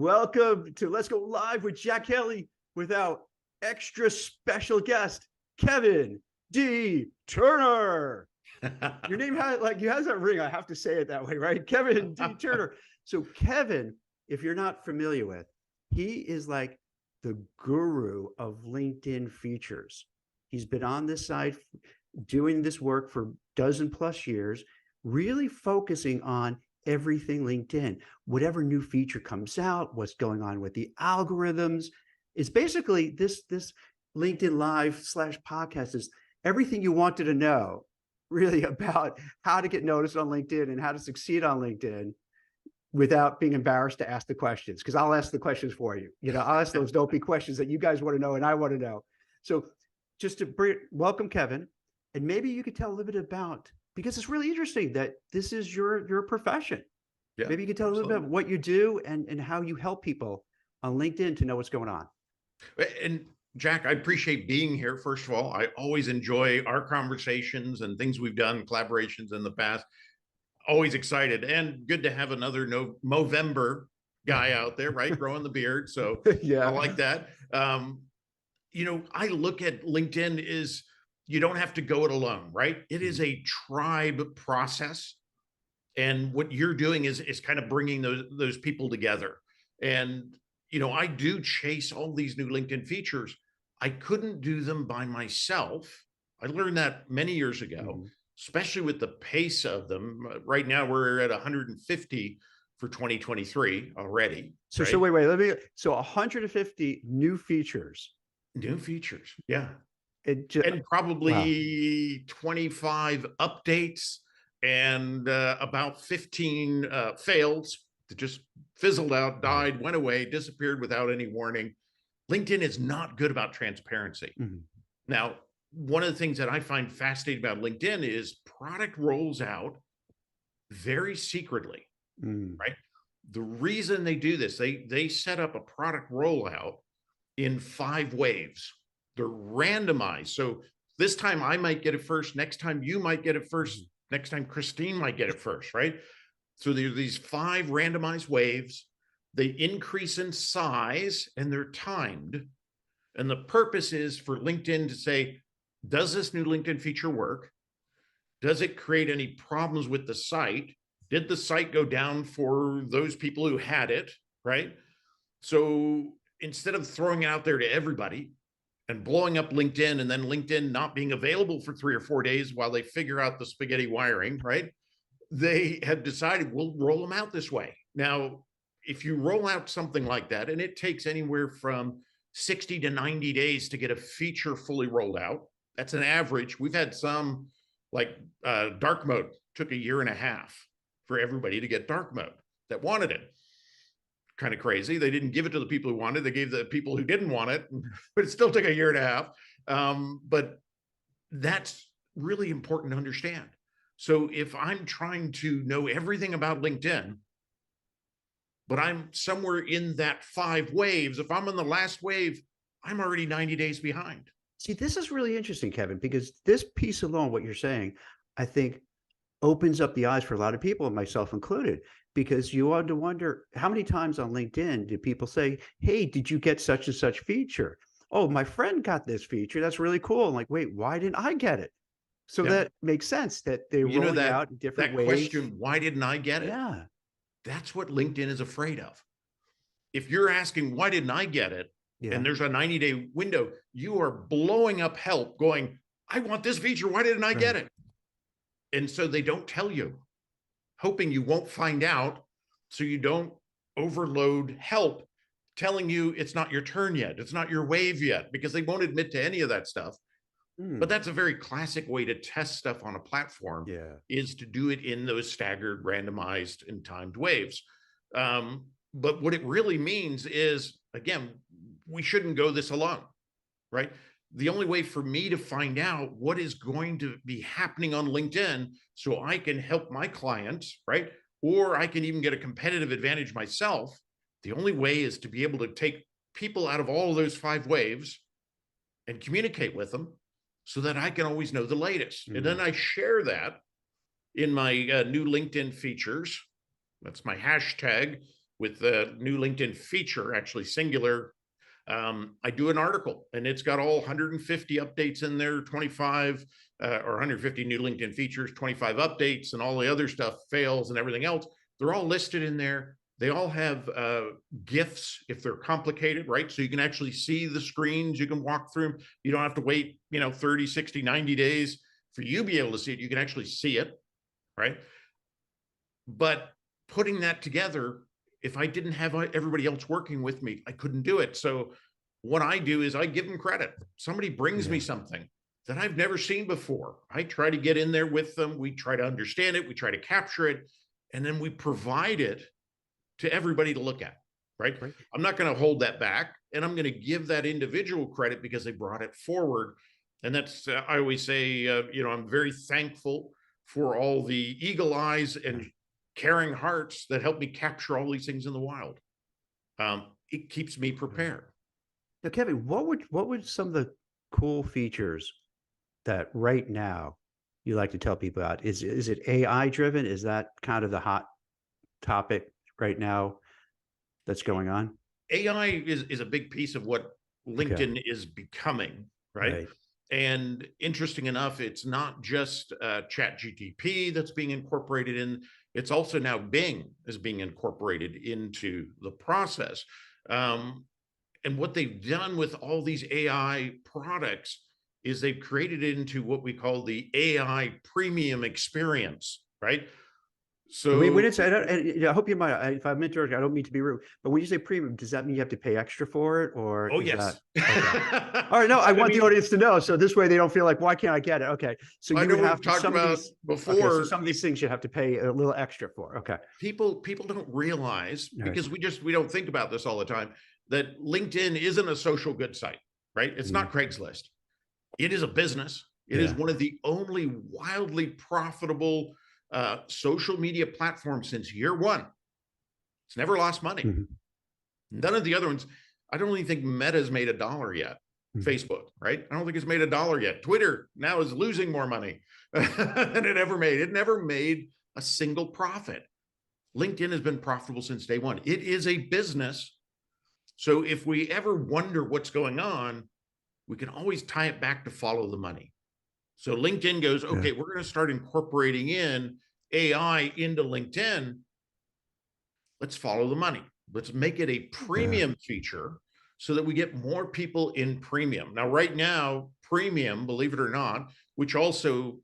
welcome to Let's Go Live with Jack Haley with our extra special guest, Kevin D. Turner. Your name has that ring. I have to say it that way, right? Kevin D. Turner. So Kevin, if you're not familiar with, he is like the guru of LinkedIn features. He's been on this side doing this work for dozen plus years, really focusing on everything LinkedIn, whatever new feature comes out, what's going on with the algorithms. It's basically this LinkedIn Live / podcast is everything you wanted to know really about how to get noticed on LinkedIn and how to succeed on LinkedIn without being embarrassed to ask the questions. Because I'll ask the questions for you. I'll ask those dopey questions that you guys want to know and I want to know. So just to welcome Kevin, and maybe you could tell a little bit about, because it's really interesting that this is your profession. Yeah, maybe you could tell a little bit about what you do and how you help people on LinkedIn to know what's going on. And Jack, I appreciate being here. First of all, I always enjoy our conversations and things we've done, collaborations in the past. Always excited and good to have another Movember guy out there, right? Growing the beard. So yeah, I like that. I look at LinkedIn is, you don't have to go it alone, right? It is a tribe process. And what you're doing is kind of bringing those people together. And, I do chase all these new LinkedIn features. I couldn't do them by myself. I learned that many years ago, especially with the pace of them. Right now we're at 150 for 2023 already. So, right? So wait, so 150 new features. New features. Yeah. And probably 25 updates and about 15 fails that just fizzled out, died, went away, disappeared without any warning. LinkedIn is not good about transparency. Now, one of the things that I find fascinating about LinkedIn is product rolls out very secretly, right? The reason they do this, they set up a product rollout in 5 waves. They're randomized. So this time I might get it first. Next time you might get it first. Next time Christine might get it first, right? So there's these 5 randomized waves. They increase in size and they're timed. And the purpose is for LinkedIn to say, does this new LinkedIn feature work? Does it create any problems with the site? Did the site go down for those people who had it, right? So instead of throwing it out there to everybody and blowing up LinkedIn and then LinkedIn not being available for 3 or 4 days while they figure out the spaghetti wiring, right? They have decided we'll roll them out this way. Now, if you roll out something like that, and it takes anywhere from 60 to 90 days to get a feature fully rolled out, that's an average. We've had some like dark mode took 1.5 years for everybody to get dark mode that wanted it. Kind of crazy. They didn't give it to the people who wanted. They gave the people who didn't want it, but it still took 1.5 years. But that's really important to understand. So if I'm trying to know everything about LinkedIn, but I'm somewhere in that 5 waves, if I'm on the last wave, I'm already 90 days behind. See, this is really interesting, Kevin, because this piece alone, what you're saying, I think opens up the eyes for a lot of people, and myself included, because you ought to wonder how many times on LinkedIn do people say, hey, did you get such and such feature? Oh, my friend got this feature. That's really cool. I'm like, wait, why didn't I get it? So that makes sense that they roll it out in different ways. That question, why didn't I get it? Yeah. That's what LinkedIn is afraid of. If you're asking, why didn't I get it? And there's a 90-day window, you are blowing up help going, I want this feature. Why didn't I get it? And so they don't tell you, hoping you won't find out so you don't overload help telling you it's not your turn yet. It's not your wave yet, because they won't admit to any of that stuff. But that's a very classic way to test stuff on a platform, is to do it in those staggered, randomized, and timed waves. But what it really means is, again, we shouldn't go this alone, right? The only way for me to find out what is going to be happening on LinkedIn so I can help my clients, right? Or I can even get a competitive advantage myself. The only way is to be able to take people out of all of those 5 waves and communicate with them so that I can always know the latest. And then I share that in my new LinkedIn features. That's my hashtag. with the new LinkedIn feature, actually singular. I do an article and it's got all 150 updates in there, 25 or 150 new LinkedIn features, 25 updates, and all the other stuff, fails and everything else. They're all listed in there. They all have GIFs if they're complicated, right? So you can actually see the screens, you can walk through them. You don't have to wait, 30, 60, 90 days for you to be able to see it. You can actually see it, right? But putting that together, if I didn't have everybody else working with me, I couldn't do it. So what I do is I give them credit. Somebody brings me something that I've never seen before. I try to get in there with them. We try to understand it. We try to capture it. And then we provide it to everybody to look at, right? I'm not going to hold that back. And I'm going to give that individual credit because they brought it forward. And that's, I always say, I'm very thankful for all the eagle eyes and caring hearts that help me capture all these things in the wild. It keeps me prepared. Now, Kevin, what would some of the cool features that right now you like to tell people about? Is it AI driven? Is that kind of the hot topic right now that's going on? AI is a big piece of what LinkedIn is becoming, right? And interesting enough, it's not just ChatGPT that's being incorporated in, it's also now Bing is being incorporated into the process. And what they've done with all these AI products is they've created it into what we call the AI premium experience, right? So when it's, I hope you might, if I'm interrupting, I don't mean to be rude, but when you say premium, does that mean you have to pay extra for it, or? Oh, yes. All right, no, I want the audience to know, so this way they don't feel like, why can't I get it? Okay, so you would have to, some of these before. Okay, so some of these things you have to pay a little extra for. Okay. People don't realize, because we don't think about this all the time, that LinkedIn isn't a social good site, right? It's not Craigslist. It is a business. It is one of the only wildly profitable social media platform since year one. It's never lost money. None of the other ones. I don't even think Meta's made $1 yet. Facebook, right? I don't think it's made $1 yet. Twitter now is losing more money than it ever made. It never made a single profit. LinkedIn has been profitable since day one. It is a business. So if we ever wonder what's going on, we can always tie it back to follow the money. So LinkedIn goes, okay, we're going to start incorporating in AI into LinkedIn. Let's follow the money. Let's make it a premium feature so that we get more people in premium. Now, right now, premium, believe it or not, which also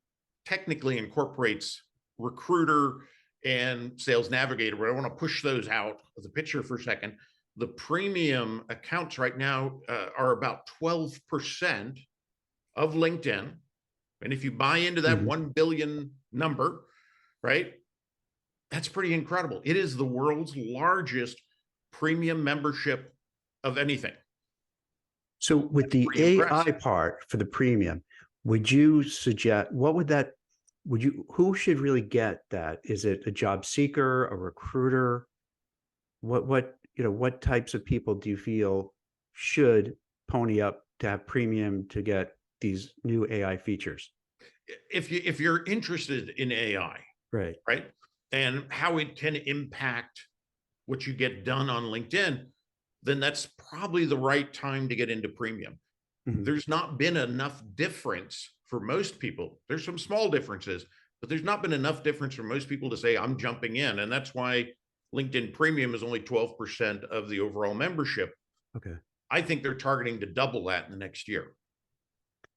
technically incorporates Recruiter and Sales Navigator, but I want to push those out of the picture for a second. The premium accounts right now are about 12% of LinkedIn. And if you buy into that 1 billion number, right, that's pretty incredible. It is the world's largest premium membership of anything. So with the AI part for the premium, would you suggest, who should really get that? Is it a job seeker, a recruiter? What types of people do you feel should pony up to have premium to get these new AI features? If you're interested in AI, right, and how it can impact what you get done on LinkedIn, then that's probably the right time to get into premium. There's not been enough difference for most people. There's some small differences, but there's not been enough difference for most people to say, I'm jumping in. And that's why LinkedIn Premium is only 12% of the overall membership. Okay. I think they're targeting to double that in the next year.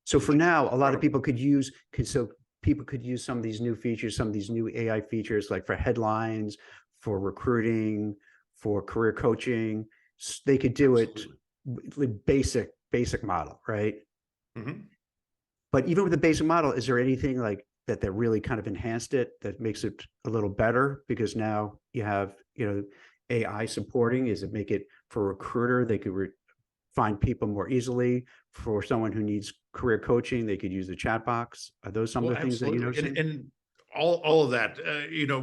So for now, a lot of people could use some of these new features, some of these new AI features, like for headlines, for recruiting, for career coaching. They could do it basic model, right? But even with the basic model, is there anything like that really kind of enhanced it, that makes it a little better? Because now you have, AI supporting. Is it make it for a recruiter? They could find people more easily. For someone who needs career coaching, they could use the chat box. Are those some of the things that you know? And all of that,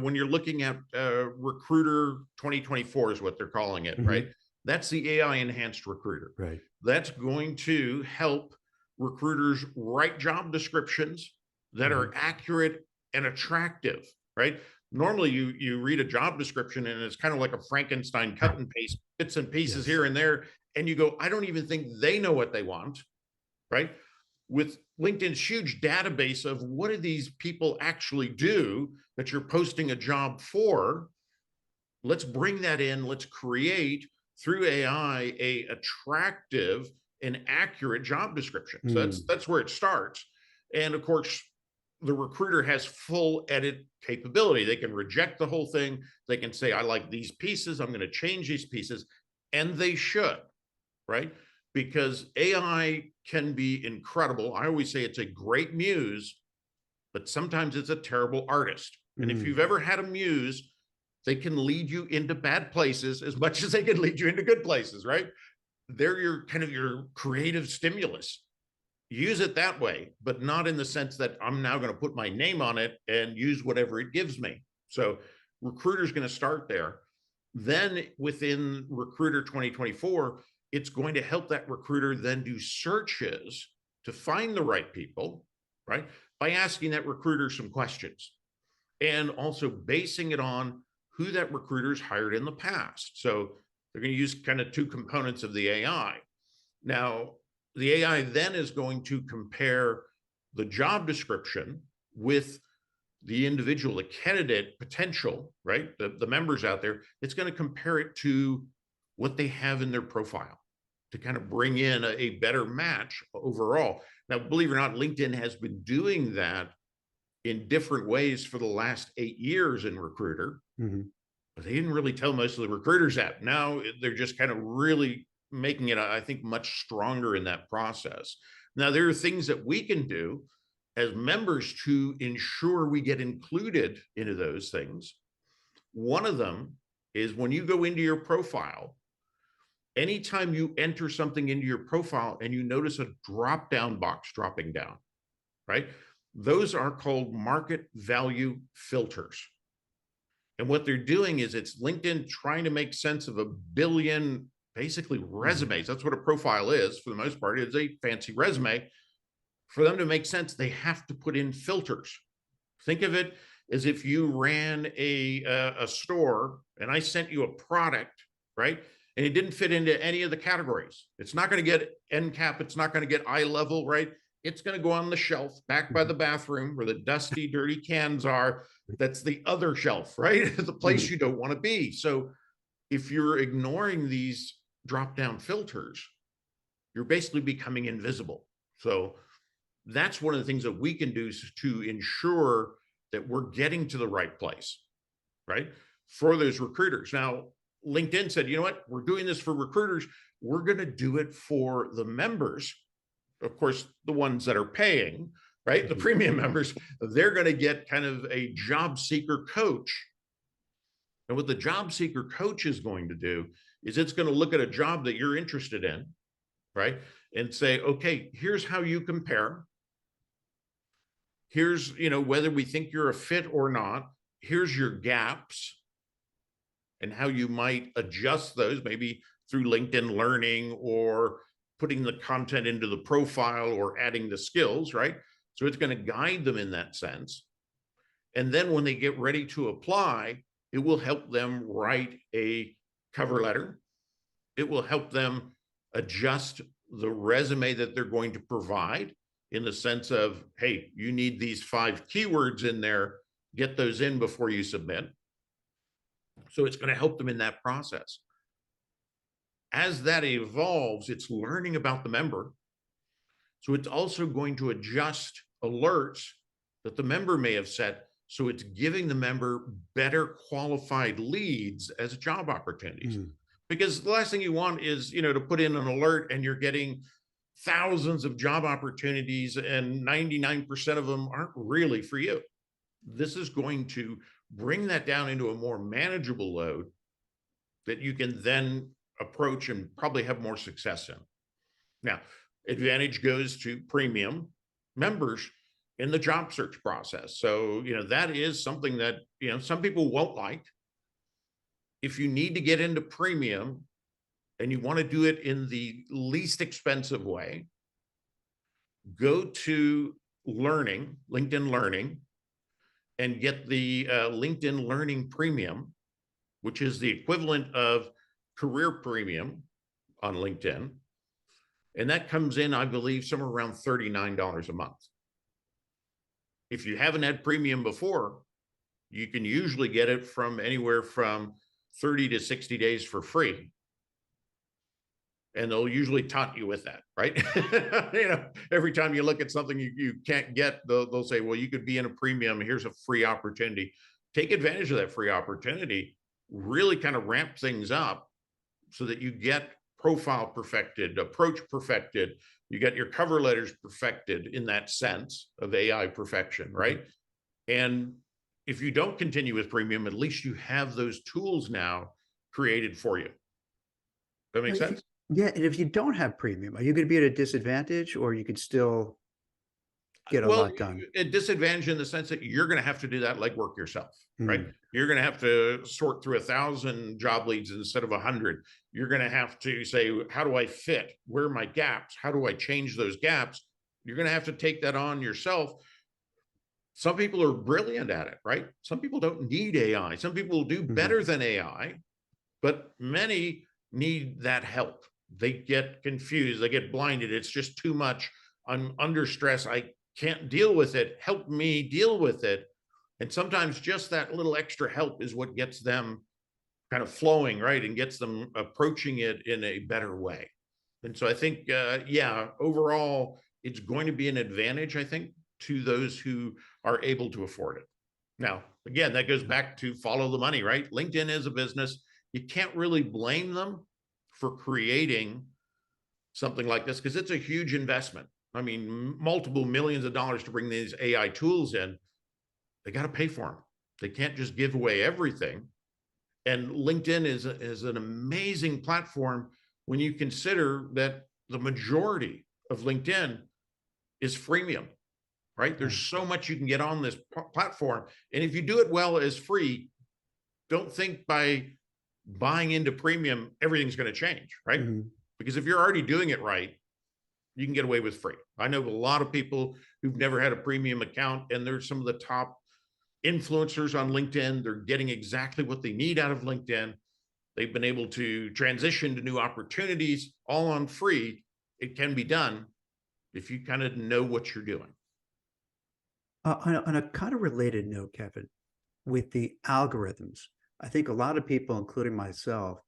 when you're looking at Recruiter 2024 is what they're calling it, right? That's the AI enhanced recruiter. Right. That's going to help recruiters write job descriptions that are accurate and attractive, right? Normally you read a job description and it's kind of like a Frankenstein cut and paste bits and pieces Yes. here and there. And you go, I don't even think they know what they want, right? With LinkedIn's huge database of what do these people actually do that you're posting a job for, let's bring that in. Let's create through AI a attractive and accurate job description. So that's where it starts. And of course, the recruiter has full edit capability. They can reject the whole thing. They can say, I like these pieces. I'm going to change these pieces. And they should, right? Because AI can be incredible. I always say it's a great muse, but sometimes it's a terrible artist. And if you've ever had a muse, they can lead you into bad places as much as they can lead you into good places, right? They're your kind of your creative stimulus. Use it that way, but not in the sense that I'm now going to put my name on it and use whatever it gives me. So recruiter's going to start there. Then within Recruiter 2024, it's going to help that recruiter then do searches to find the right people, right? By asking that recruiter some questions and also basing it on who that recruiter's hired in the past. So they're going to use kind of two components of the AI. Now, the AI then is going to compare the job description with the individual, the candidate potential, right? The members out there. It's going to compare it to what they have in their profile to kind of bring in a better match overall. Now, believe it or not, LinkedIn has been doing that in different ways for the last 8 years in Recruiter. But they didn't really tell most of the recruiters that. Now they're just kind of really making it, I think, much stronger in that process. Now, there are things that we can do as members to ensure we get included into those things. One of them is when you go into your profile, anytime you enter something into your profile and you notice a drop-down box dropping down, right? Those are called market value filters. And what they're doing is it's LinkedIn trying to make sense of 1 billion, basically resumes. That's what a profile is for the most part. It's a fancy resume. For them to make sense, they have to put in filters. Think of it as if you ran a store and I sent you a product, right? And it didn't fit into any of the categories. It's not going to get NCAP. It's not going to get eye level, right? It's going to go on the shelf back by the bathroom where the dusty, dirty cans are. That's the other shelf, right? The place you don't want to be. So if you're ignoring these drop-down filters, you're basically becoming invisible. So that's one of the things that we can do to ensure that we're getting to the right place, right? For those recruiters. Now, LinkedIn said, you know what? We're doing this for recruiters. We're going to do it for the members. Of course, the ones that are paying, right? The premium members, they're going to get kind of a job seeker coach. And what the job seeker coach is going to do is it's going to look at a job that you're interested in, right? And say, okay, here's how you compare. Here's, whether we think you're a fit or not. Here's your gaps and how you might adjust those, maybe through LinkedIn Learning or putting the content into the profile or adding the skills, right? So it's going to guide them in that sense. And then when they get ready to apply, it will help them write a cover letter. It will help them adjust the resume that they're going to provide in the sense of, hey, you need these 5 keywords in there, get those in before you submit. So it's going to help them in that process. As that evolves, it's learning about the member. So it's also going to adjust alerts that the member may have set. So it's giving the member better qualified leads as job opportunities. Because the last thing you want is, to put in an alert and you're getting thousands of job opportunities and 99% of them aren't really for you. This is going to bring that down into a more manageable load that you can then approach and probably have more success in. Now, advantage goes to premium members in the job search process. So, that is something that, some people won't like. If you need to get into premium and you want to do it in the least expensive way, go to LinkedIn Learning, and get the LinkedIn Learning Premium, which is the equivalent of Career Premium on LinkedIn. And that comes in, I believe, somewhere around $39 a month. If you haven't had premium before, you can usually get it from anywhere from 30 to 60 days for free. And they'll usually taunt you with that, right? Every time you look at something you can't get, they'll say, well, you could be in a premium. Here's a free opportunity. Take advantage of that free opportunity, really kind of ramp things up so that you get profile perfected, approach perfected, you get your cover letters perfected in that sense of AI perfection, right? And if you don't continue with premium, at least you have those tools now created for you. That makes sense? Yeah, and if you don't have premium, are you going to be at a disadvantage, or you could still get a lot done? A disadvantage in the sense that you're going to have to do that legwork yourself, right? You're going to have to sort through 1,000 job leads instead of 100. You're going to have to say, how do I fit? Where are my gaps? How do I change those gaps? You're going to have to take that on yourself. Some people are brilliant at it, right? Some people don't need AI. Some people will do better than AI, but many need that help. They get confused. They get blinded. It's just too much. I'm under stress. I can't deal with it. Help me deal with it. And sometimes just that little extra help is what gets them kind of flowing, right? And gets them approaching it in a better way. And so I think, yeah, overall, it's going to be an advantage, I think, to those who are able to afford it. Now, again, that goes back to follow the money, right? LinkedIn is a business. You can't really blame them for creating something like this because it's a huge investment. I mean, multiple millions of dollars to bring these AI tools in. They got to pay for them. They can't just give away everything. And LinkedIn is an amazing platform when you consider that the majority of LinkedIn is freemium, right? There's so much you can get on this platform. And if you do it well as free, don't think by buying into premium, everything's going to change, right? Because if you're already doing it right, you can get away with free. I know a lot of people who've never had a premium account, and they're some of the top influencers on LinkedIn. They're getting exactly what they need out of LinkedIn. They've been able to transition to new opportunities all on free. It can be done if you kind of know what you're doing. On a kind of related note, Kevin, with the algorithms, I think a lot of people, including myself,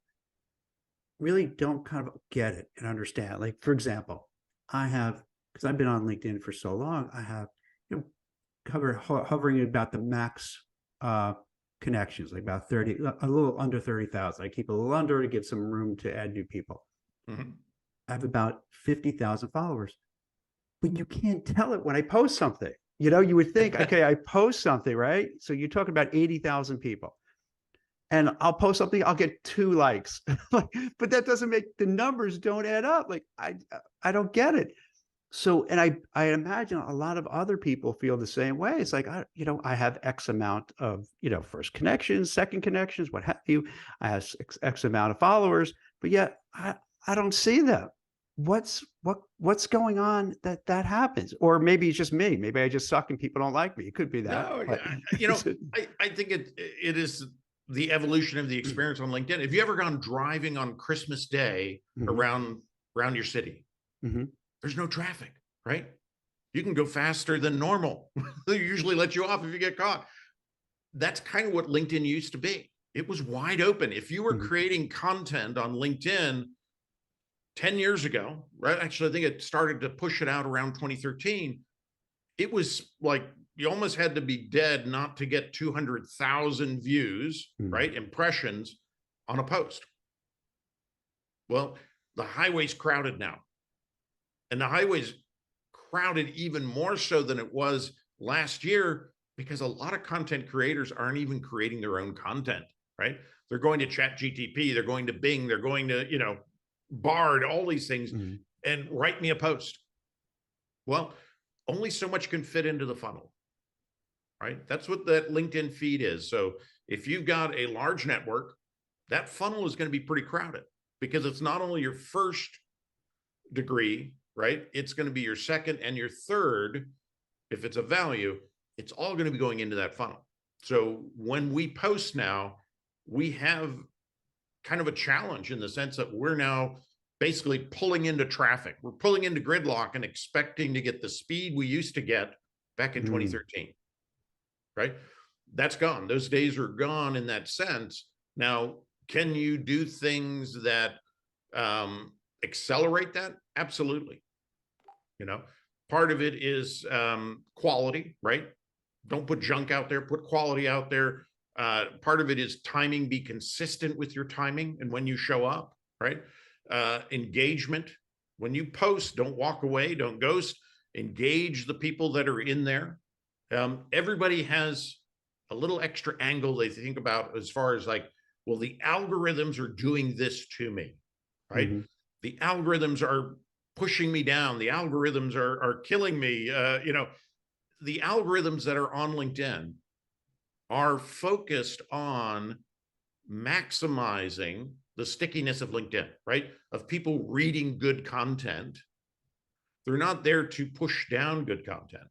really don't kind of get it and understand. Like, for example, I have, because I've been on LinkedIn for so long, I have, hovering about the max connections, like about 30, a little under 30,000. I keep a little under to give some room to add new people. I have about 50,000 followers, but you can't tell it when I post something. You would think, okay, I post something, right? So you're talking about 80,000 people. And I'll post something, I'll get 2 likes, but that doesn't make the numbers don't add up. Like I don't get it. So, and I imagine a lot of other people feel the same way. It's like, I have X amount of, first connections, second connections, what have you. I have X amount of followers, but yet I don't see them. What's going on that happens? Or maybe it's just me. Maybe I just suck and people don't like me. It could be that. No, but, I think it is the evolution of the experience on LinkedIn. Have you ever gone driving on Christmas Day around your city? There's no traffic, right? You can go faster than normal. They usually let you off if you get caught. That's kind of what LinkedIn used to be. It was wide open. If you were creating content on LinkedIn 10 years ago, right? Actually, I think it started to push it out around 2013. It was like you almost had to be dead not to get 200,000 views, right? Impressions on a post. Well, the highway's crowded now. And the highway's crowded even more so than it was last year because a lot of content creators aren't even creating their own content, right? They're going to ChatGPT, they're going to Bing, they're going to, Bard, all these things, and write me a post. Well, only so much can fit into the funnel, right? That's what that LinkedIn feed is. So if you've got a large network, that funnel is going to be pretty crowded because it's not only your first degree, right? It's going to be your second and your third. If it's a value, it's all going to be going into that funnel. So when we post now, we have kind of a challenge in the sense that we're now basically pulling into traffic. We're pulling into gridlock and expecting to get the speed we used to get back in 2013, right? That's gone. Those days are gone in that sense. Now, can you do things that accelerate that? Absolutely. You know, part of it is quality, right? Don't put junk out there, put quality out there. Part of it is timing, be consistent with your timing and when you show up, right? Engagement. When you post, don't walk away, don't ghost, engage the people that are in there. Everybody has a little extra angle they think about as far as like, well, the algorithms are doing this to me, right? The algorithms are pushing me down. The algorithms are killing me. You know, the algorithms that are on LinkedIn are focused on maximizing the stickiness of LinkedIn, right? Of people reading good content. They're not there to push down good content.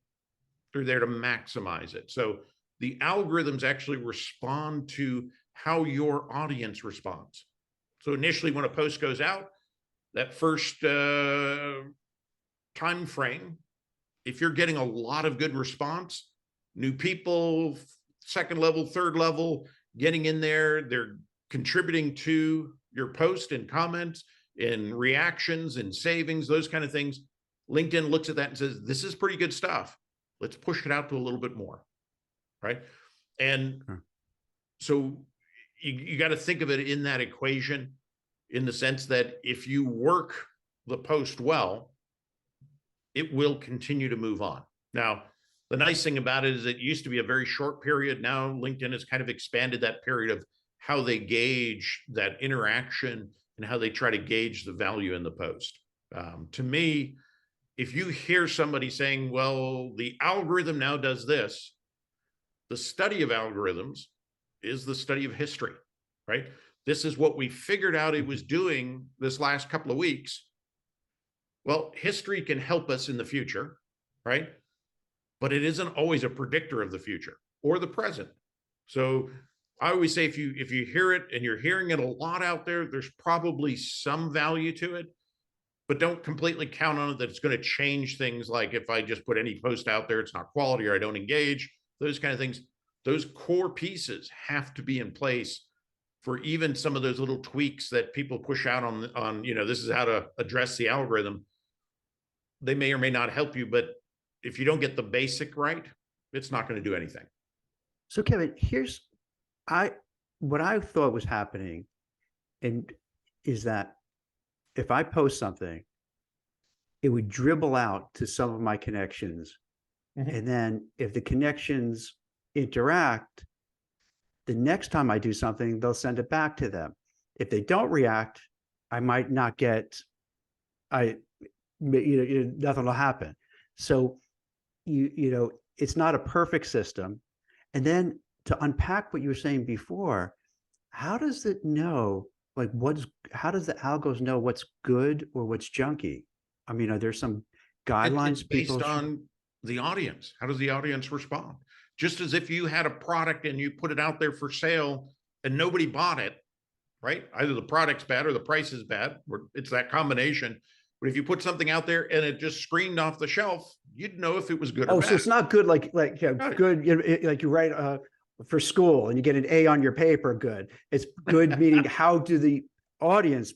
They're there to maximize it. So the algorithms actually respond to how your audience responds. So initially when a post goes out, that first time frame, if you're getting a lot of good response, new people, second level, third level, getting in there, they're contributing to your post and comments and reactions and savings, those kind of things. LinkedIn looks at that and says, this is pretty good stuff. Let's push it out to a little bit more, right? And so you got to think of it in that equation, in the sense that if you work the post well, it will continue to move on. Now, the nice thing about it is it used to be a very short period. Now LinkedIn has kind of expanded that period of how they gauge that interaction and how they try to gauge the value in the post. To me, if you hear somebody saying, well, the algorithm now does this, the study of algorithms is the study of history, right? This is what we figured out it was doing this last couple of weeks. Well, history can help us in the future, right? But it isn't always a predictor of the future or the present. So I always say, if you hear it and you're hearing it a lot out there, there's probably some value to it, but don't completely count on it that it's going to change things. Like if I just put any post out there, it's not quality, or I don't engage, those kind of things. Those core pieces have to be in place for even some of those little tweaks that people push out on, you know, this is how to address the algorithm. They may or may not help you, but if you don't get the basic right, it's not going to do anything. So Kevin, here's what I thought was happening, and is that if I post something, it would dribble out to some of my connections. And then if the connections interact, the next time I do something, they'll send it back to them. If they don't react, I might not get, nothing will happen. So it's not a perfect system. And then to unpack what you were saying before, how does it know, like how does the algos know what's good or what's junky? I mean, are there some guidelines? It's based on the audience. How does the audience respond? Just as if you had a product and you put it out there for sale and nobody bought it, right? Either the product's bad or the price is bad, or it's that combination. But if you put something out there and it just screamed off the shelf, you'd know if it was good or bad. So it's not good like good, like you write for school and you get an A on your paper, good. It's good meaning how do the audience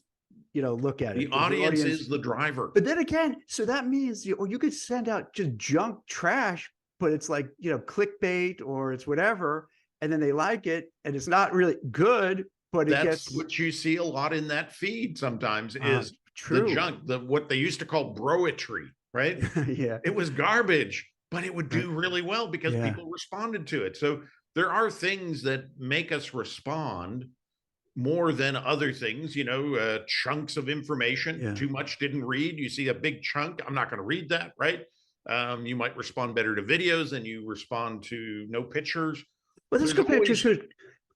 look at it? The audience is the driver. But then again, so that means you could send out just junk trash, but it's like clickbait or it's whatever, and then they like it and it's not really good, but that's what you see a lot in that feed sometimes is the junk, what they used to call broetry, right? Yeah. It was garbage, but it would do really well because people responded to it. So there are things that make us respond more than other things, chunks of information. Too much didn't read. You see a big chunk, I'm not going to read that, right? You might respond better to videos than you respond to no pictures. Well, let's go back to,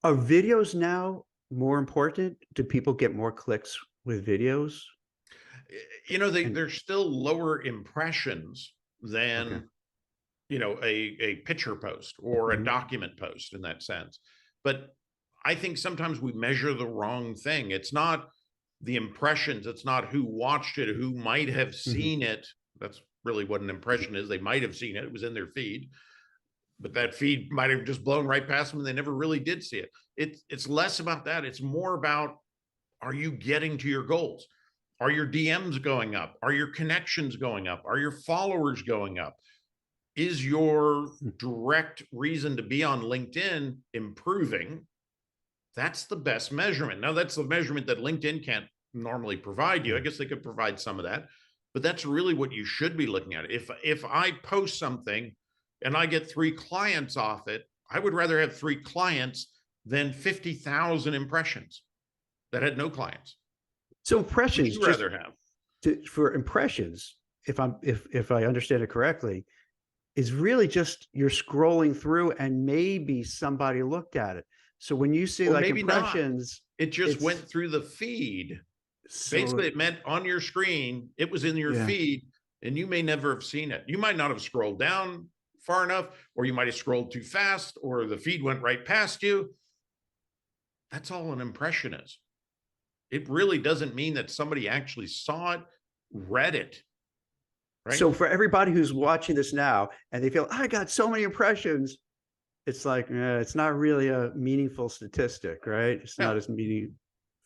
are videos now more important? Do people get more clicks with videos? They're still lower impressions than a picture post or a Mhm. document post in that sense. But I think sometimes we measure the wrong thing. It's not the impressions. It's not who watched it, who might have Mhm. seen it. That's really what an impression is. They might have seen it. It was in their feed, but that feed might have just blown right past them and they never really did see it. It's less about that. It's more about, are you getting to your goals? Are your DMs going up? Are your connections going up? Are your followers going up? Is your direct reason to be on LinkedIn improving? That's the best measurement. Now, that's the measurement that LinkedIn can't normally provide you. I guess they could provide some of that, but that's really what you should be looking at. If I post something and I get 3 clients off it, I would rather have 3 clients than 50,000 impressions that had no clients. So What would impressions, you just rather have? for impressions, if I understand it correctly, is really just you're scrolling through and maybe somebody looked at it. So when you see Or like maybe not. impressions, It just it's went through the feed. so Basically, it meant on your screen, it was in your yeah. feed, and you may never have seen it. You might not have scrolled down far enough, or you might have scrolled too fast, or the feed went right past you. That's all an impression is. It really doesn't mean that somebody actually saw it, read it, right? So for everybody who's watching this now and they feel I got so many impressions, it's like it's not really a meaningful statistic, right? It's Yeah. not as meaning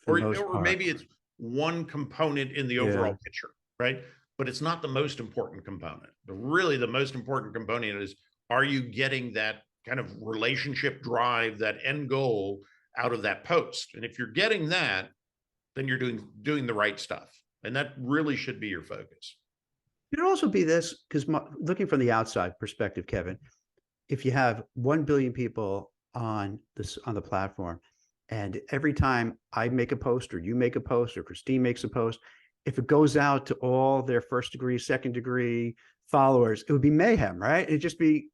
for the most Or part. maybe it's one component in the Yeah. overall picture, right? But it's not the most important component. Really, the most important component is, are you getting that kind of relationship drive, that end goal out of that post? And if you're getting that, then you're doing the right stuff. And that really should be your focus. It could also be this because looking from the outside perspective, Kevin, if you have 1 billion people on the platform, and every time I make a post or you make a post or Christine makes a post, if it goes out to all their first degree, second degree followers, it would be mayhem, right? It'd just be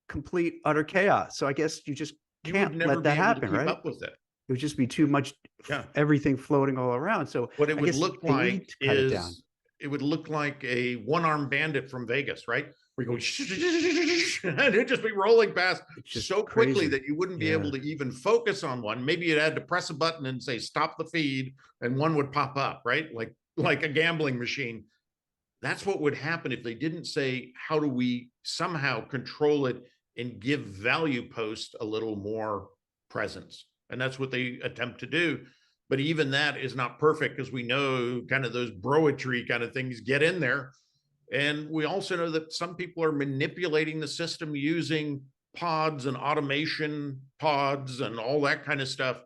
complete utter chaos. So I guess you just You would can't never let be that able to happen, keep right? up with it. It would just be too much, Yeah. everything floating all around. So What it I would guess look they like need to cut it down. is, it would look like a one-armed bandit from Vegas, right? Where you go, and it'd just be rolling past It's just so quickly crazy. that you wouldn't be Yeah. able to even focus on one. Maybe you had to press a button and say stop the feed, and one would pop up, right? Like a gambling machine. That's what would happen if they didn't say, how do we somehow control it and give value posts a little more presence? And that's what they attempt to do. But even that is not perfect, because we know kind of those broetry kind of things get in there. And we also know that some people are manipulating the system using pods and automation pods and all that kind of stuff.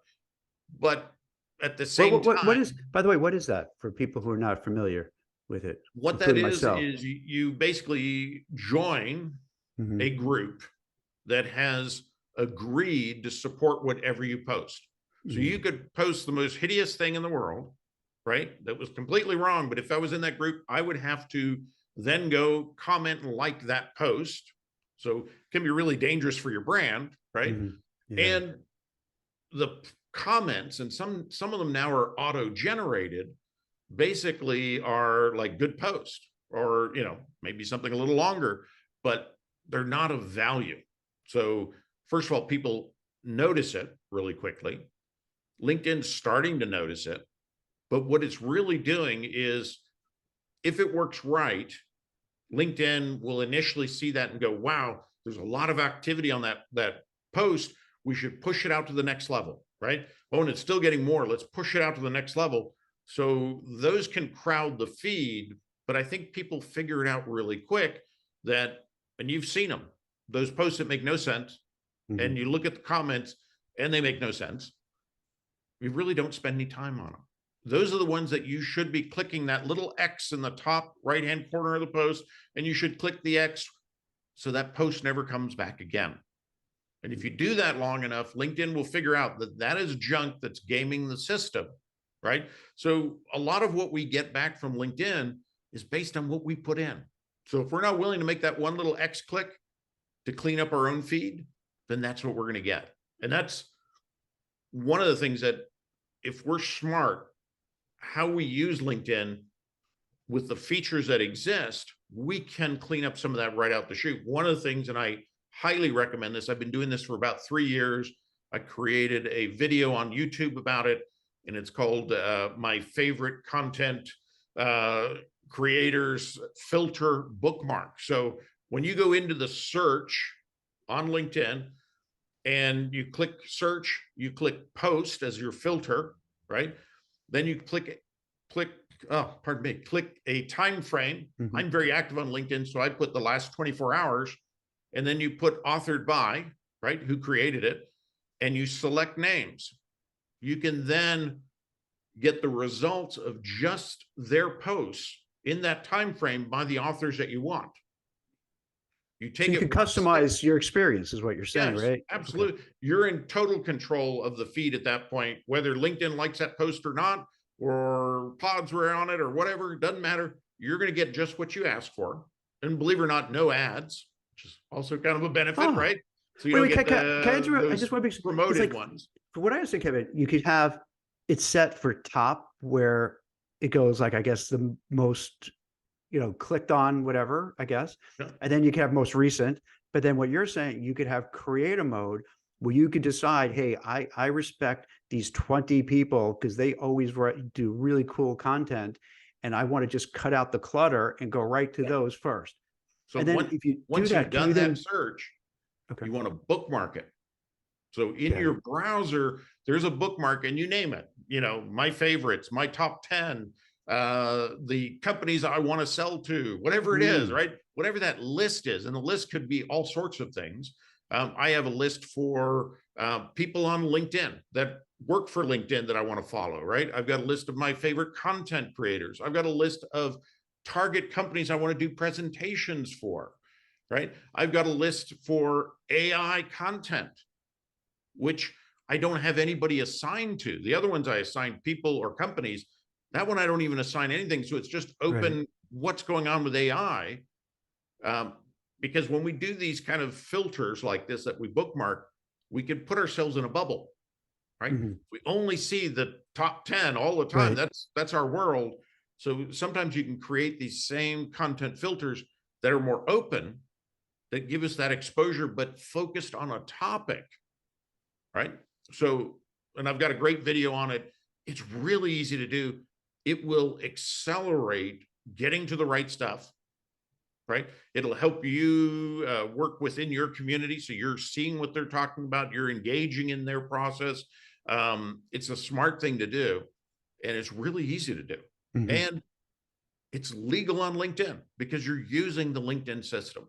But at the same What is, time, by the way, what is that for people who are not familiar with it, what that including myself? is you basically join Mhm. a group that has agreed to support whatever you post. So you Mhm. could post the most hideous thing in the world, right? That was completely wrong. But if I was in that group, I would have to then go comment and like that post. So it can be really dangerous for your brand, right? Mhm. Yeah. And the comments, and some of them now are auto generated, basically are like good post, or maybe something a little longer, but they're not of value. So first of all, people notice it really quickly. LinkedIn's starting to notice it, but what it's really doing is, if it works right, LinkedIn will initially see that and go, wow, there's a lot of activity on that post, we should push it out to the next level, right? Oh, and it's still getting more, let's push it out to the next level. So those can crowd the feed. But I think people figure it out really quick that, and you've seen them, those posts that make no sense, and Mhm. you look at the comments and they make no sense, we really don't spend any time on them. Those are the ones that you should be clicking that little X in the top right-hand corner of the post, and you should click the X so that post never comes back again. And if you do that long enough, LinkedIn will figure out that that is junk that's gaming the system, right? So a lot of what we get back from LinkedIn is based on what we put in. So if we're not willing to make that one little X click to clean up our own feed, then that's what we're going to get. And that's one of the things that, if we're smart, how we use LinkedIn with the features that exist, we can clean up some of that right out the chute. One of the things, and I highly recommend this, I've been doing this for about 3 years. I created a video on YouTube about it, and it's called My Favorite Content Creators Filter Bookmark. So when you go into the search on LinkedIn and you click search, you click post as your filter, right? Then you click a time frame. Mm-hmm. I'm very active on LinkedIn, so I put the last 24 hours, and then you put authored by, right, who created it, and you select names. You can then get the results of just their posts in that time frame by the authors that you want. You take so you it can customize your experience, is what you're saying, yes, right? absolutely. Okay. You're in total control of the feed at that point, whether LinkedIn likes that post or not, or pods were on it or whatever, it doesn't matter. You're going to get just what you asked for. And believe it or not, no ads, which is also kind of a benefit, right? So you don't get I just want to be promoted like, ones. For what I understand, Kevin, you could have it set for top where it goes like, I guess, the most, clicked on, whatever, I guess. Yeah. And then you can have most recent. But then what you're saying, you could have creator mode where you could decide, hey, I respect these 20 people because they always do really cool content. And I want to just cut out the clutter and go right to those first. So and then if you once do that, you've done that search, okay, you want to bookmark it. So in your browser, there's a bookmark and you name it, my favorites, my top 10, the companies I want to sell to, whatever it is, right? Whatever that list is. And the list could be all sorts of things. I have a list for people on LinkedIn that work for LinkedIn that I want to follow, right? I've got a list of my favorite content creators. I've got a list of target companies I want to do presentations for, right? I've got a list for AI content, which I don't have anybody assigned to. The other ones I assign people or companies. That one I don't even assign anything. So it's just open what's going on with AI. Because when we do these kind of filters like this that we bookmark, we could put ourselves in a bubble, right? Mm-hmm. We only see the top 10 all the time. That's our world. So sometimes you can create these same content filters that are more open, that give us that exposure, but focused on a topic, right? So, and I've got a great video on it. It's really easy to do. It will accelerate getting to the right stuff, right? It'll help you work within your community. So you're seeing what they're talking about. You're engaging in their process. It's a smart thing to do, and it's really easy to do. Mm-hmm. And it's legal on LinkedIn because you're using the LinkedIn system.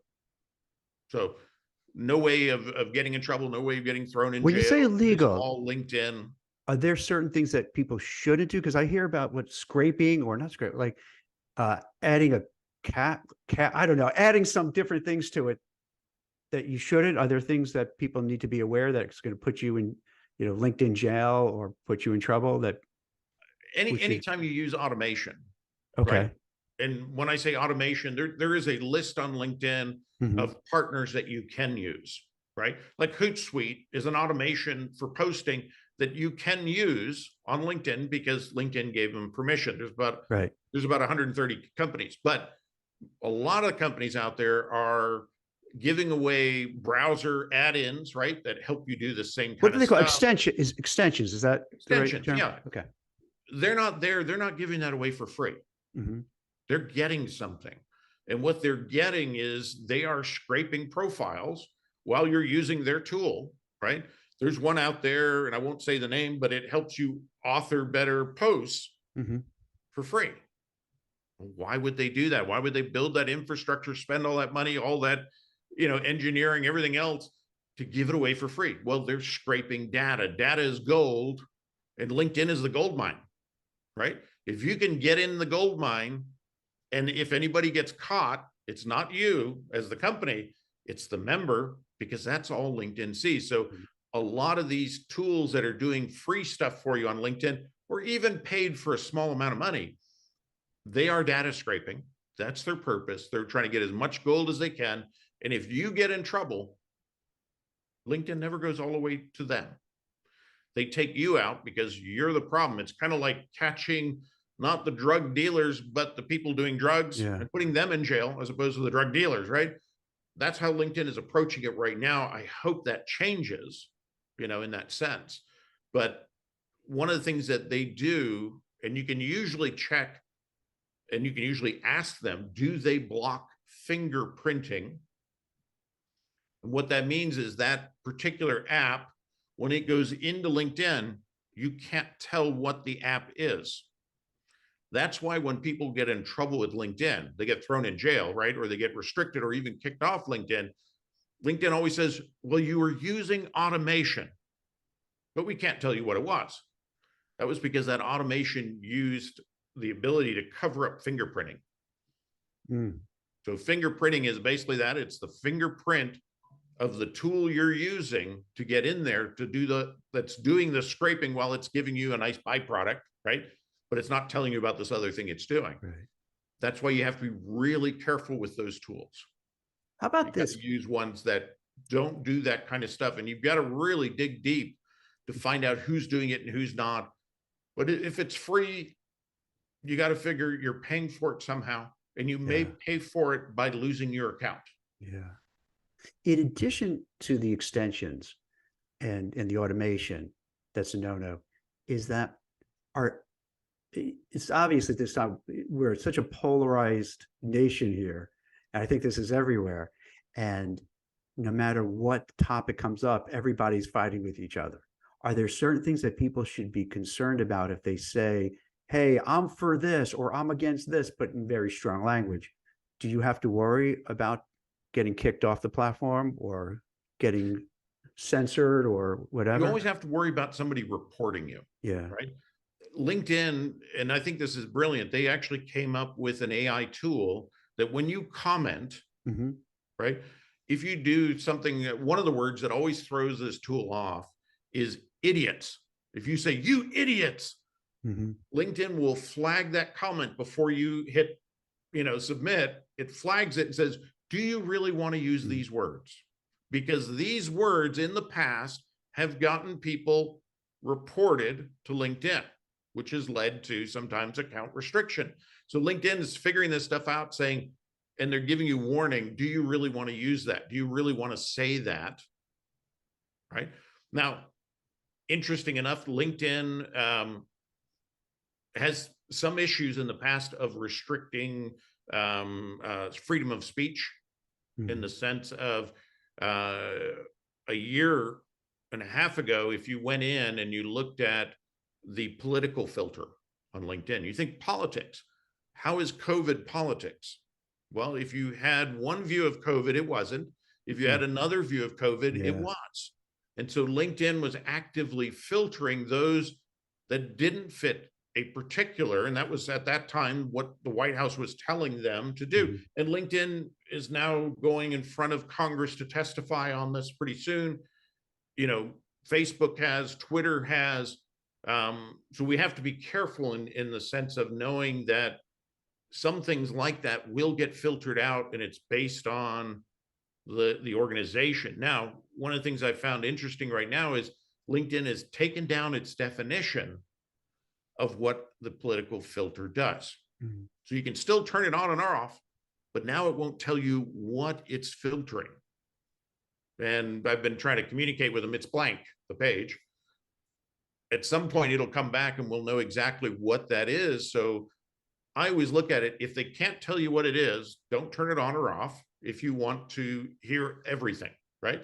So no way of getting in trouble, no way of getting thrown in jail. When you say illegal, it's all LinkedIn. Are there certain things that people shouldn't do? Because I hear about what scraping or not scraping, like adding a cat, I don't know, adding some different things to it that you shouldn't. Are there things that people need to be aware that it's going to put you in, LinkedIn jail or put you in trouble? That anytime you use automation, okay. Right? And when I say automation, there is a list on LinkedIn of partners that you can use, right? Like Hootsuite is an automation for posting that you can use on LinkedIn because LinkedIn gave them permission. There's about 130 companies, but a lot of companies out there are giving away browser add-ins, right? That help you do the same kind what do of they call stuff. Extensions? Is that extensions? The right term? Yeah. Okay. They're not giving that away for free. Mm-hmm. They're getting something. And what they're getting is they are scraping profiles while you're using their tool, right? There's one out there, and I won't say the name, but it helps you author better posts for free. Why would they do that? Why would they build that infrastructure, spend all that money, all that, engineering, everything else to give it away for free? Well, they're scraping data. Data is gold, and LinkedIn is the gold mine, right? If you can get in the gold mine, and if anybody gets caught, it's not you as the company, it's the member, because that's all LinkedIn sees. So a lot of these tools that are doing free stuff for you on LinkedIn, or even paid for a small amount of money, they are data scraping. That's their purpose. They're trying to get as much gold as they can. And if you get in trouble, LinkedIn never goes all the way to them. They take you out because you're the problem. It's kind of like catching not the drug dealers, but the people doing drugs, and putting them in jail as opposed to the drug dealers, right? That's how LinkedIn is approaching it right now. I hope that changes, in that sense. But one of the things that they do, and you can usually check, and you can usually ask them, do they block fingerprinting? And what that means is that particular app, when it goes into LinkedIn, you can't tell what the app is. That's why when people get in trouble with LinkedIn, they get thrown in jail, right? Or they get restricted or even kicked off LinkedIn. LinkedIn always says, well, you were using automation, but we can't tell you what it was. That was because that automation used the ability to cover up fingerprinting. So fingerprinting is basically that. It's the fingerprint of the tool you're using to get in there to do that's doing the scraping while it's giving you a nice byproduct, right? But it's not telling you about this other thing it's doing. Right. That's why you have to be really careful with those tools. How about this? Use ones that don't do that kind of stuff. And you've got to really dig deep to find out who's doing it and who's not. But if it's free, you got to figure you're paying for it somehow. And you may pay for it by losing your account. Yeah. In addition to the extensions and the automation, that's a no-no, is that it's obvious at this time we're such a polarized nation here, and I think this is everywhere. And no matter what topic comes up, everybody's fighting with each other. Are there certain things that people should be concerned about if they say, hey, I'm for this or I'm against this, but in very strong language? Do you have to worry about getting kicked off the platform or getting censored or whatever? You always have to worry about somebody reporting you. Yeah. Right. LinkedIn, and I think this is brilliant, they actually came up with an AI tool that when you comment, right, if you do something, one of the words that always throws this tool off is idiots. If you say, you idiots, LinkedIn will flag that comment before you hit, submit. It flags it and says, do you really want to use these words? Because these words in the past have gotten people reported to LinkedIn, which has led to sometimes account restriction. So LinkedIn is figuring this stuff out, saying, and they're giving you warning, do you really want to use that? Do you really want to say that? Right? Now, interesting enough, LinkedIn has some issues in the past of restricting freedom of speech in the sense of a year and a half ago, if you went in and you looked at the political filter on LinkedIn, you think politics. How is COVID politics? Well, if you had one view of COVID, it wasn't. If you had another view of COVID, it was. And so LinkedIn was actively filtering those that didn't fit a particular, and that was at that time what the White House was telling them to do. And LinkedIn is now going in front of Congress to testify on this pretty soon. Facebook has, Twitter has. So we have to be careful in the sense of knowing that some things like that will get filtered out, and it's based on the organization. Now, one of the things I found interesting right now is LinkedIn has taken down its definition of what the political filter does. So you can still turn it on and off, but now it won't tell you what it's filtering. And I've been trying to communicate with them. It's blank, the page. At some point, it'll come back and we'll know exactly what that is. So I always look at it. If they can't tell you what it is, don't turn it on or off if you want to hear everything, right?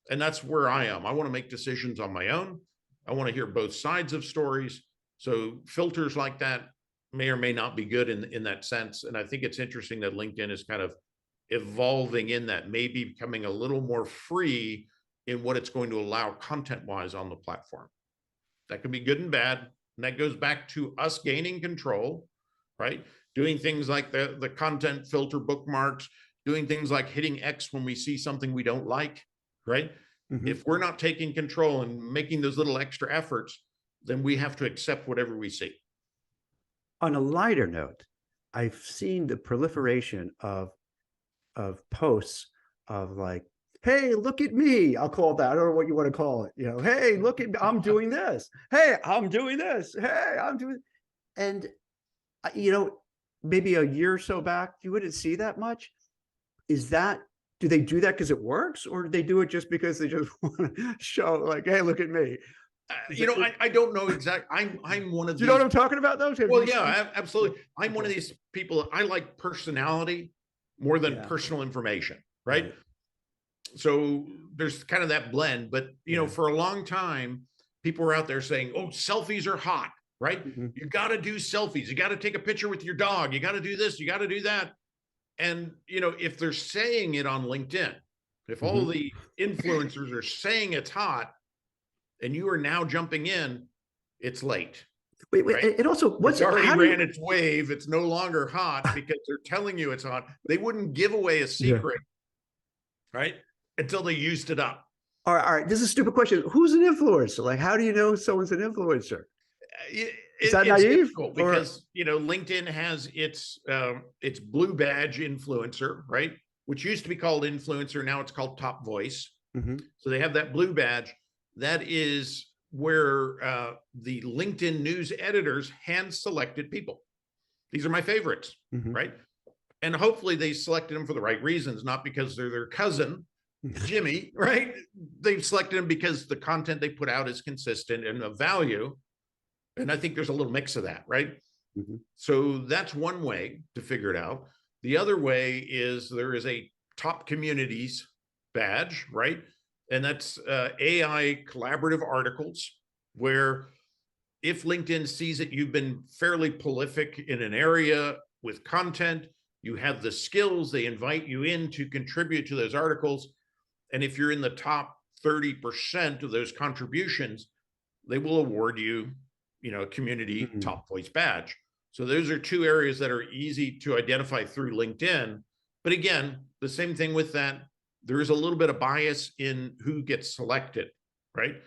And that's where I am. I want to make decisions on my own. I want to hear both sides of stories. So filters like that may or may not be good in that sense. And I think it's interesting that LinkedIn is kind of evolving in that, maybe becoming a little more free in what it's going to allow content-wise on the platform. That can be good and bad. And that goes back to us gaining control, right? Doing things like the content filter bookmarks, doing things like hitting X when we see something we don't like, right? If we're not taking control and making those little extra efforts, then we have to accept whatever we see. On a lighter note, I've seen the proliferation of posts of like, hey, look at me. I'll call it that. I don't know what you want to call it. Hey, look at me. I'm doing this. Hey, I'm doing this. Hey, I'm doing. And you know, maybe a year or so back, you wouldn't see that much. Do they do that because it works, or do they do it just because they just want to show, like, hey, look at me? I don't know exactly. I'm one of Do you know what these. I'm talking about, though? Well, yeah, absolutely. I'm one of these people. I like personality more than personal information, right? So there's kind of that blend. But for a long time, people were out there saying, "Oh, selfies are hot." Right? You got to do selfies. You got to take a picture with your dog. You got to do this. You got to do that. And, if they're saying it on LinkedIn, if all the influencers are saying it's hot and you are now jumping in, it's late. Wait, right? It also, it's already ran its wave. It's no longer hot because they're telling you it's hot. They wouldn't give away a secret, right? Until they used it up. All right. This is a stupid question. Who's an influencer? Like, how do you know someone's an influencer? Is that naive? Because LinkedIn has its blue badge influencer, right? Which used to be called influencer, now it's called top voice. So they have that blue badge. That is where the LinkedIn news editors hand selected people. These are my favorites, right? And hopefully they selected them for the right reasons, not because they're their cousin, Jimmy, right? They've selected them because the content they put out is consistent and of value. And I think there's a little mix of that, right? So that's one way to figure it out. The other way is there is a top communities badge, right? And that's AI collaborative articles, where if LinkedIn sees that you've been fairly prolific in an area with content, you have the skills, they invite you in to contribute to those articles. And if you're in the top 30% of those contributions, they will award you a community top voice badge. So those are two areas that are easy to identify through LinkedIn. But again, the same thing with that, there is a little bit of bias in who gets selected, right?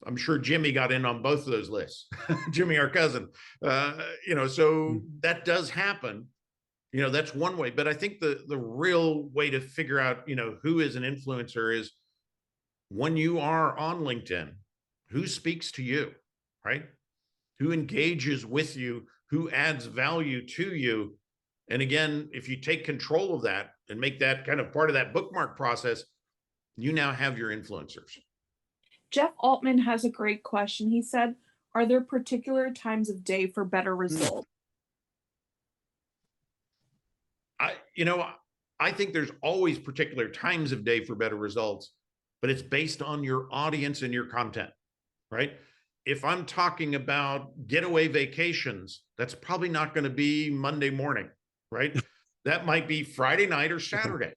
I'm sure Jimmy got in on both of those lists. Jimmy, our cousin, so that does happen. That's one way. But I think the real way to figure out, who is an influencer is when you are on LinkedIn, who speaks to you, right? Who engages with you, who adds value to you. And again, if you take control of that and make that kind of part of that bookmark process, you now have your influencers. Jeff Altman has a great question. He said, are there particular times of day for better results? I think there's always particular times of day for better results, but it's based on your audience and your content, right? If I'm talking about getaway vacations, that's probably not going to be Monday morning, right? That might be Friday night or Saturday.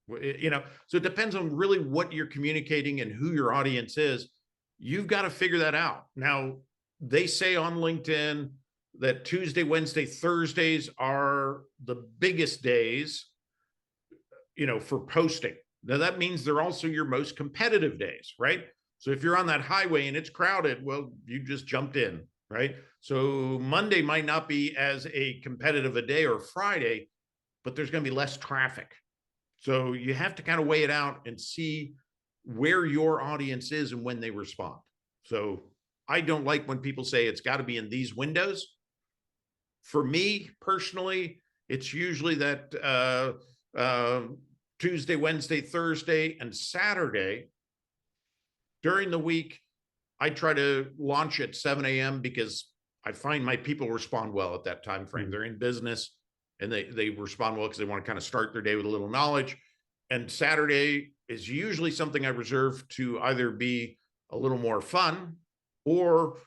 So it depends on really what you're communicating and who your audience is. You've got to figure that out. Now, they say on LinkedIn that Tuesday, Wednesday, Thursdays are the biggest days, for posting. Now, that means they're also your most competitive days, right? So if you're on that highway and it's crowded, well, you just jumped in, right? So Monday might not be as a competitive a day, or Friday, but there's going to be less traffic. So you have to kind of weigh it out and see where your audience is and when they respond. So I don't like when people say it's got to be in these windows. For me personally, it's usually that Tuesday, Wednesday, Thursday, and Saturday. During the week, I try to launch at 7 a.m. because I find my people respond well at that time frame. They're in business and they respond well because they want to kind of start their day with a little knowledge. And Saturday is usually something I reserve to either be a little more fun, or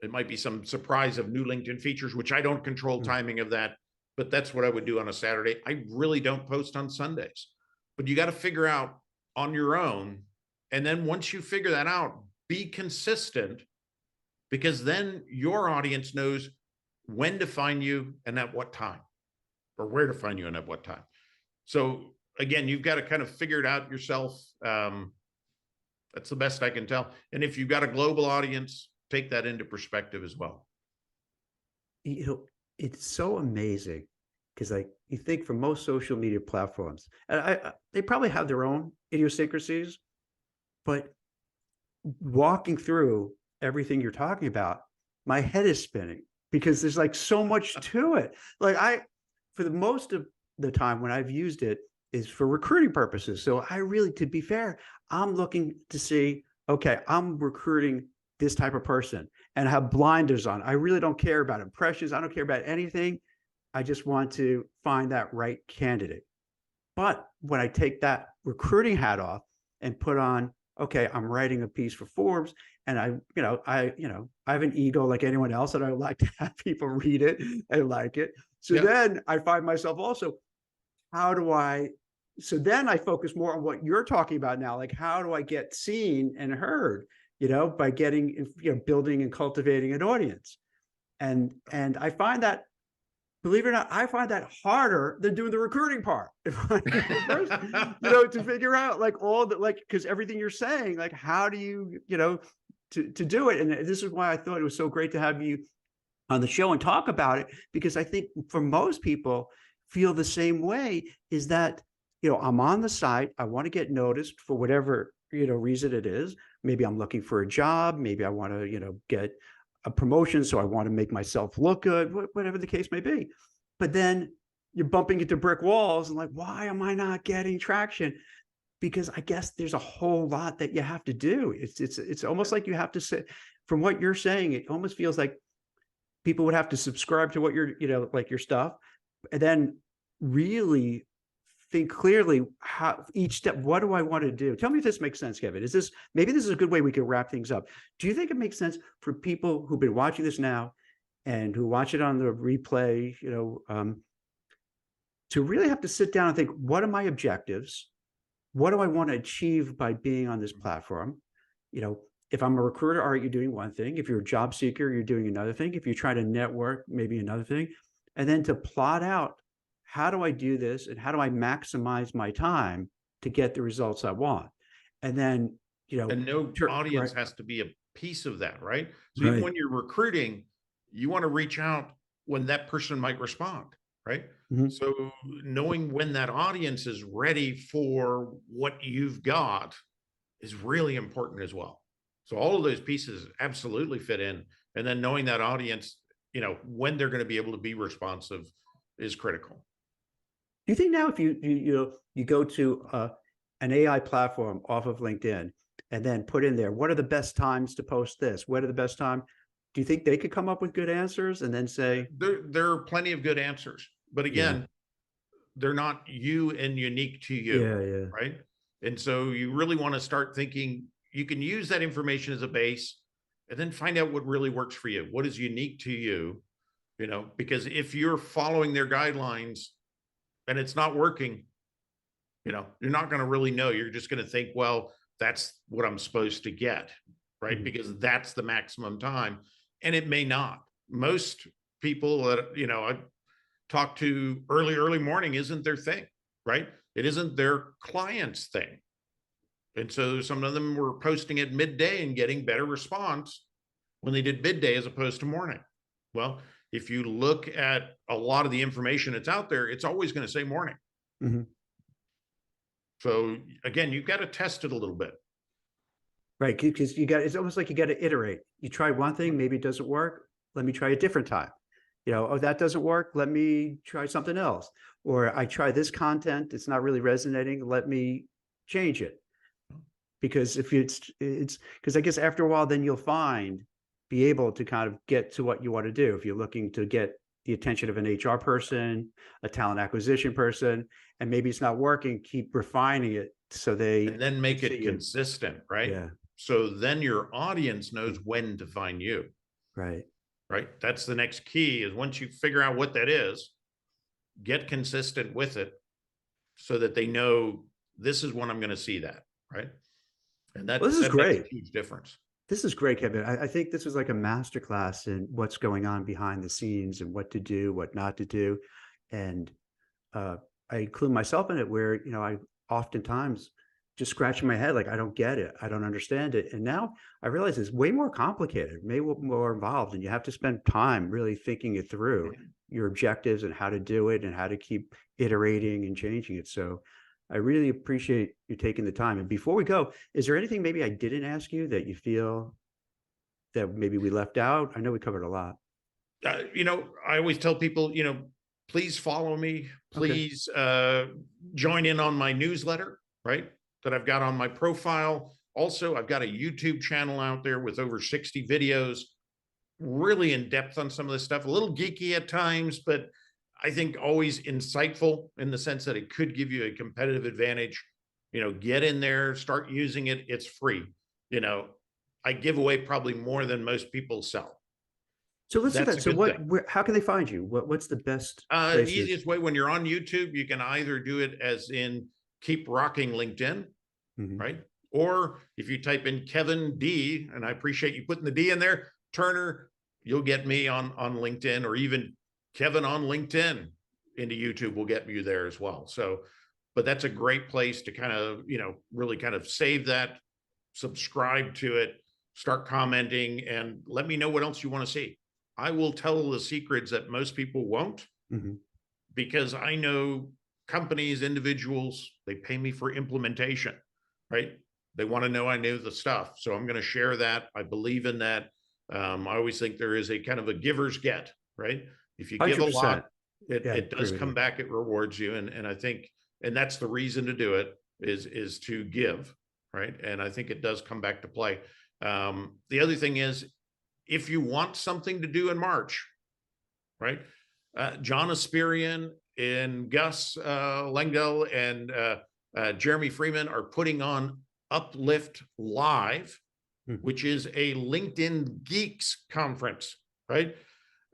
it might be some surprise of new LinkedIn features, which I don't control timing of that, but that's what I would do on a Saturday. I really don't post on Sundays, but you got to figure out on your own. And then once you figure that out, be consistent, because then your audience knows when to find you and at what time, or where to find you and at what time. So again, you've got to kind of figure it out yourself. That's the best I can tell. And if you've got a global audience, take that into perspective as well. It's so amazing because, like, you think for most social media platforms, and they probably have their own idiosyncrasies, but walking through everything you're talking about, my head is spinning because there's like so much to it. Like for the most of the time when I've used it is for recruiting purposes. So I really, to be fair, I'm looking to see, okay, I'm recruiting this type of person and have blinders on. I really don't care about impressions. I don't care about anything. I just want to find that right candidate. But when I take that recruiting hat off and put on, okay, I'm writing a piece for Forbes, and I have an ego like anyone else, and I like to have people read it and like it. So then I find myself also, so then I focus more on what you're talking about now, like how do I get seen and heard, by getting, building and cultivating an audience. And I find that, believe it or not, I find that harder than doing the recruiting part. To figure out like all the, like, because everything you're saying, like, how do you, to do it? And this is why I thought it was so great to have you on the show and talk about it, because I think for most people feel the same way, is that, I'm on the site, I want to get noticed for whatever, reason it is. Maybe I'm looking for a job. Maybe I want to, get a promotion. So I want to make myself look good, whatever the case may be. But then you're bumping into brick walls and like, why am I not getting traction? Because I guess there's a whole lot that you have to do. It's almost like you have to say, from what you're saying, it almost feels like people would have to subscribe to what you're, like your stuff, and then really think clearly how each step, what do I want to do? Tell me if this makes sense, Kevin. Maybe this is a good way we could wrap things up. Do you think it makes sense for people who've been watching this now and who watch it on the replay, to really have to sit down and think, what are my objectives? What do I want to achieve by being on this platform? If I'm a recruiter, are you doing one thing? If you're a job seeker, you're doing another thing. If you're trying to network, maybe another thing. And then to plot out, how do I do this? And how do I maximize my time to get the results I want? And then, and no audience has to be a piece of that, right? So even when you're recruiting, you want to reach out when that person might respond, right? Mm-hmm. So knowing when that audience is ready for what you've got is really important as well. So all of those pieces absolutely fit in. And then knowing that audience, when they're going to be able to be responsive is critical. Do you think now if you go to an AI platform off of LinkedIn and then put in there, what are the best times to post this? What are the best time? Do you think they could come up with good answers and then say? There are plenty of good answers, but again, they're not you and unique to you, right? And so you really want to start thinking, you can use that information as a base and then find out what really works for you. What is unique to you, because if you're following their guidelines and it's not working, you're not going to really know. You're just going to think, well, that's what I'm supposed to get, right? Mm-hmm. Because that's the maximum time. And it may not. Most people that, I talk to early morning isn't their thing, right? It isn't their client's thing. And so some of them were posting at midday and getting better response when they did midday as opposed to morning. Well, if you look at a lot of the information that's out there, it's always going to say morning. Mm-hmm. So again, you've got to test it a little bit. Right. Because it's almost like you got to iterate. You try one thing, maybe it doesn't work. Let me try a different time. Oh, that doesn't work. Let me try something else. Or I try this content. It's not really resonating. Let me change it. Because if it's because I guess after a while, then you'll be able to kind of get to what you want to do. If you're looking to get the attention of an HR person, a talent acquisition person, and maybe it's not working, keep refining it and then make it consistent, right? Yeah. So then your audience knows when to find you. Right. Right. That's the next key, is once you figure out what that is, get consistent with it so that they know this is when I'm going to see that. Right. And this is great. Makes a huge difference. This is great, Kevin. I think this was like a masterclass in what's going on behind the scenes and what to do, what not to do. And I include myself in it where, I oftentimes just scratching my head, like, I don't get it. I don't understand it. And now I realize it's way more complicated, way more involved. And you have to spend time really thinking it through, your objectives and how to do it and how to keep iterating and changing it. So I really appreciate you taking the time. And before we go, is there anything maybe I didn't ask you that you feel that maybe we left out? I know we covered a lot. I always tell people, please follow me. Please join in on my newsletter, right? That I've got on my profile. Also, I've got a YouTube channel out there with over 60 videos, really in depth on some of this stuff, a little geeky at times, but I think always insightful in the sense that it could give you a competitive advantage. Get in there, start using it. It's free. I give away probably more than most people sell. So let's do that. So how can they find you? What's the best the easiest way? When you're on YouTube, you can either do it as in Keep Rocking LinkedIn, right? Or if you type in Kevin D, and I appreciate you putting the D in there, Turner, you'll get me on LinkedIn, or even Kevin on LinkedIn into YouTube will get you there as well. So, but that's a great place to kind of, really kind of save that, subscribe to it, start commenting, and let me know what else you want to see. I will tell the secrets that most people won't, because I know companies, individuals, they pay me for implementation, right? They want to know I know the stuff. So I'm going to share that. I believe in that. I always think there is a kind of a giver's get, right? If you give 100%. A lot, it does come back, it rewards you. And I think, and that's the reason to do it is to give, right? And I think it does come back to play. The other thing is, if you want something to do in March, right? John Asperian and Gus Langdell and Jeremy Freeman are putting on Uplift Live, which is a LinkedIn Geeks conference, right?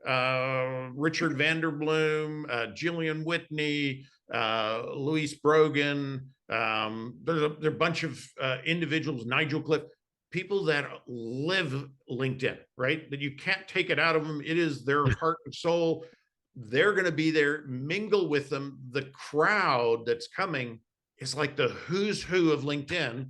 Richard Vanderbloom, Jillian Whitney, Luis Brogan. There are a bunch of individuals, Nigel Cliff, people that live LinkedIn, right? That you can't take it out of them. It is their heart and soul. They're going to be there, mingle with them. The crowd that's coming is like the who's who of LinkedIn.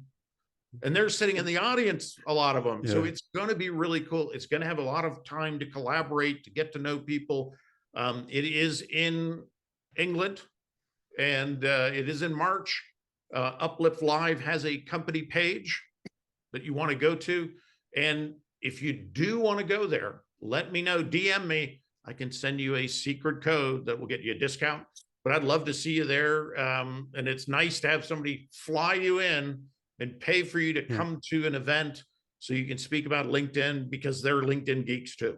And they're sitting in the audience, a lot of them. So it's going to be really cool. It's going to have a lot of time to collaborate, to get to know people. It is in England, and it is in March. Uplift Live has a company page that you want to go to. And if you do want to go there, let me know, DM me. I can send you a secret code that will get you a discount, but I'd love to see you there. And it's nice to have somebody fly you in and pay for you to come to an event so you can speak about LinkedIn, because they're LinkedIn geeks too.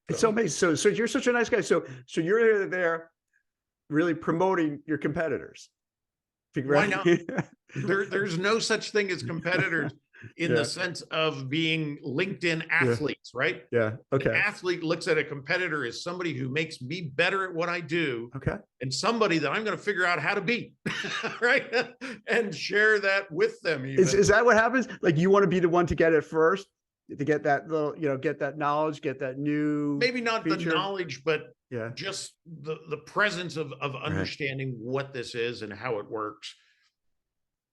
It's so amazing. So you're such a nice guy. So you're there really promoting your competitors. Why not? There's no such thing as competitors in the sense of being LinkedIn athletes, right? Yeah. Okay. An athlete looks at a competitor as somebody who makes me better at what I do. Okay. And somebody that I'm going to figure out how to beat, right? And share that with them. Is that what happens? Like, you want to be the one to get it first, to get that little, get that knowledge, get that new, maybe not feature. The knowledge, but just the presence of understanding what this is and how it works.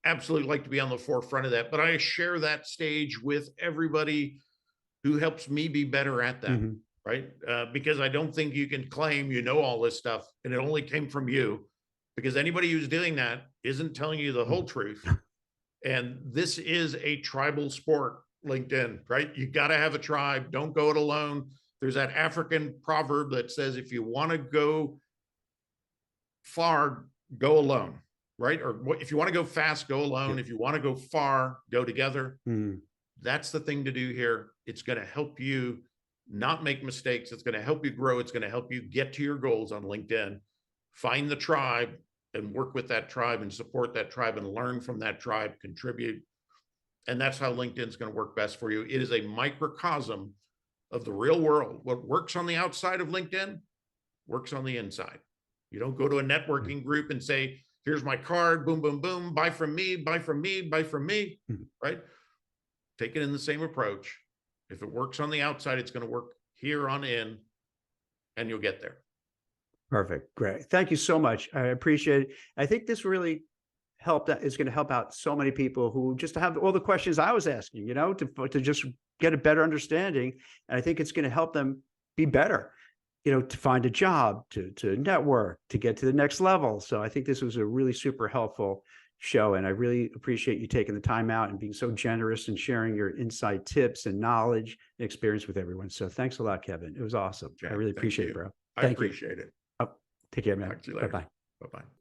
Absolutely like to be on the forefront of that, but I share that stage with everybody who helps me be better at that, right? Because I don't think you can claim you know all this stuff and it only came from you, because anybody who's doing that isn't telling you the whole truth. And this is a tribal sport, LinkedIn, right? You got to have a tribe. Don't go it alone. There's that African proverb that says, if you want to go far, go alone. Right? Or if you want to go fast, go alone. If you want to go far, go together. That's the thing to do here. It's going to help you not make mistakes. It's going to help you grow. It's going to help you get to your goals on LinkedIn. Find the tribe and work with that tribe and support that tribe and learn from that tribe, contribute. And that's how LinkedIn is going to work best for you. It is a microcosm of the real world. What works on the outside of LinkedIn works on the inside. You don't go to a networking group and say, here's my card, boom, boom, boom, buy from me, buy from me, buy from me, right? Take it in the same approach. If it works on the outside, it's going to work here on in, and you'll get there. Perfect. Great. Thank you so much. I appreciate it. I think this really is going to help out so many people who just have all the questions I was asking, to just get a better understanding. And I think it's going to help them be better, to find a job, to network, to get to the next level. So I think this was a really super helpful show. And I really appreciate you taking the time out and being so generous and sharing your insight, tips, and knowledge and experience with everyone. So thanks a lot, Kevin. It was awesome. Jack, I really appreciate it, bro. I appreciate it. Oh, take care, man. Talk to you later. Bye-bye. Bye-bye.